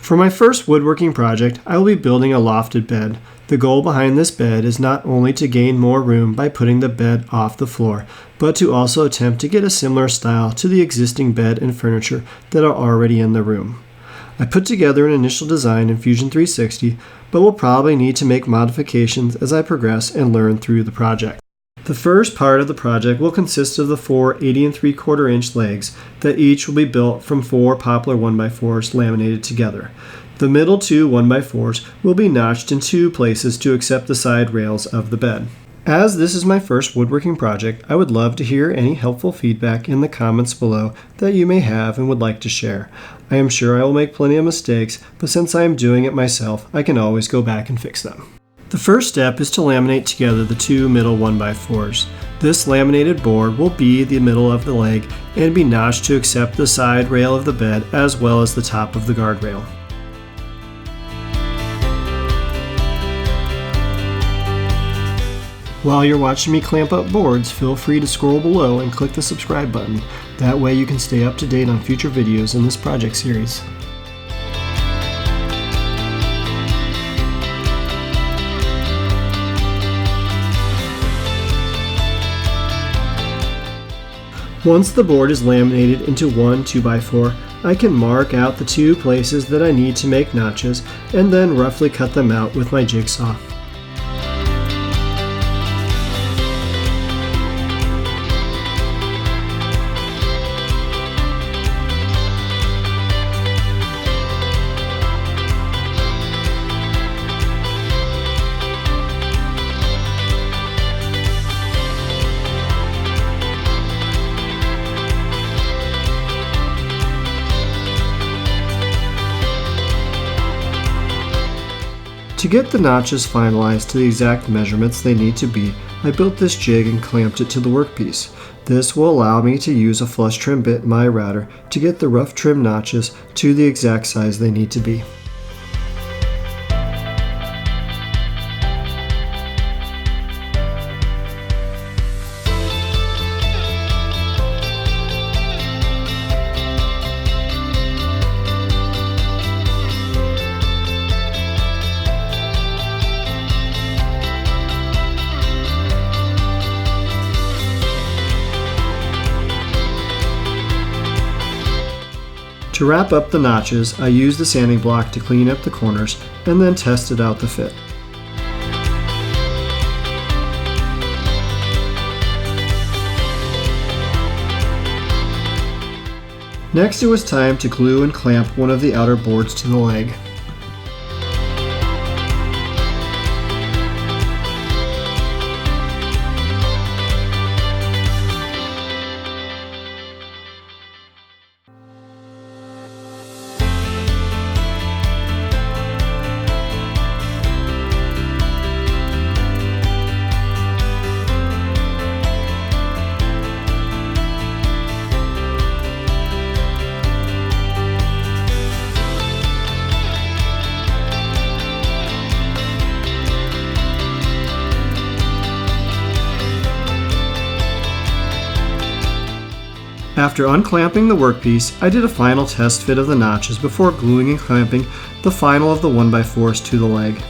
For my first woodworking project, I will be building a lofted bed. The goal behind this bed is not only to gain more room by putting the bed off the floor, but to also attempt to get a similar style to the existing bed and furniture that are already in the room. I put together an initial design in Fusion 360, but will probably need to make modifications as I progress and learn through the project. The first part of the project will consist of the 4 80 3/4 inch legs that each will be built from 4 poplar 1x4s laminated together. The middle 2 1x4s will be notched in 2 places to accept the side rails of the bed. As this is my first woodworking project, I would love to hear any helpful feedback in the comments below that you may have and would like to share. I am sure I will make plenty of mistakes, but since I am doing it myself, I can always go back and fix them. The first step is to laminate together the 2 middle 1x4s. This laminated board will be the middle of the leg and be notched to accept the side rail of the bed as well as the top of the guardrail. While you're watching me clamp up boards, feel free to scroll below and click the subscribe button. That way you can stay up to date on future videos in this project series. Once the board is laminated into one 2x4, I can mark out the 2 places that I need to make notches and then roughly cut them out with my jigsaw. To get the notches finalized to the exact measurements they need to be, I built this jig and clamped it to the workpiece. This will allow me to use a flush trim bit in my router to get the rough trim notches to the exact size they need to be. To wrap up the notches, I used the sanding block to clean up the corners and then tested out the fit. Next it was time to glue and clamp one of the outer boards to the leg. After unclamping the workpiece, I did a final test fit of the notches before gluing and clamping the final of the 1x4s to the leg.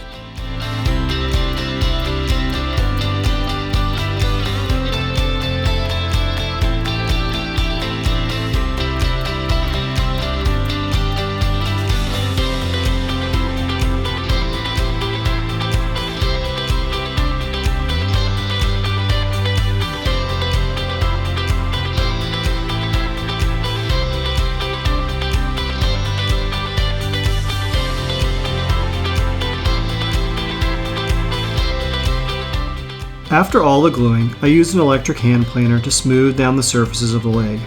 After all the gluing, I used an electric hand planer to smooth down the surfaces of the leg.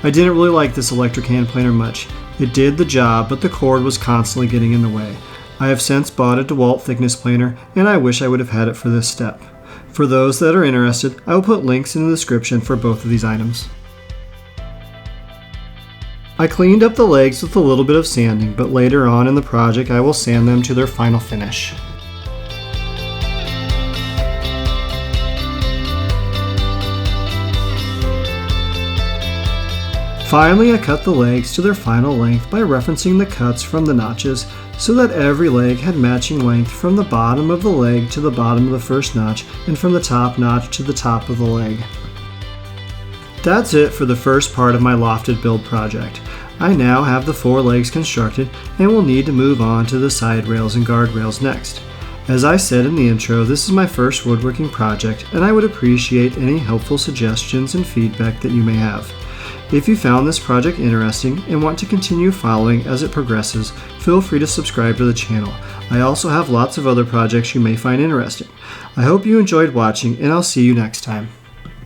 I didn't really like this electric hand planer much. It did the job, but the cord was constantly getting in the way. I have since bought a DeWalt thickness planer, and I wish I would have had it for this step. For those that are interested, I will put links in the description for both of these items. I cleaned up the legs with a little bit of sanding, but later on in the project I will sand them to their final finish. Finally, I cut the legs to their final length by referencing the cuts from the notches so that every leg had matching length from the bottom of the leg to the bottom of the first notch and from the top notch to the top of the leg. That's it for the first part of my lofted build project. I now have the 4 legs constructed and will need to move on to the side rails and guardrails next. As I said in the intro, this is my first woodworking project and I would appreciate any helpful suggestions and feedback that you may have. If you found this project interesting and want to continue following as it progresses, feel free to subscribe to the channel. I also have lots of other projects you may find interesting. I hope you enjoyed watching and I'll see you next time.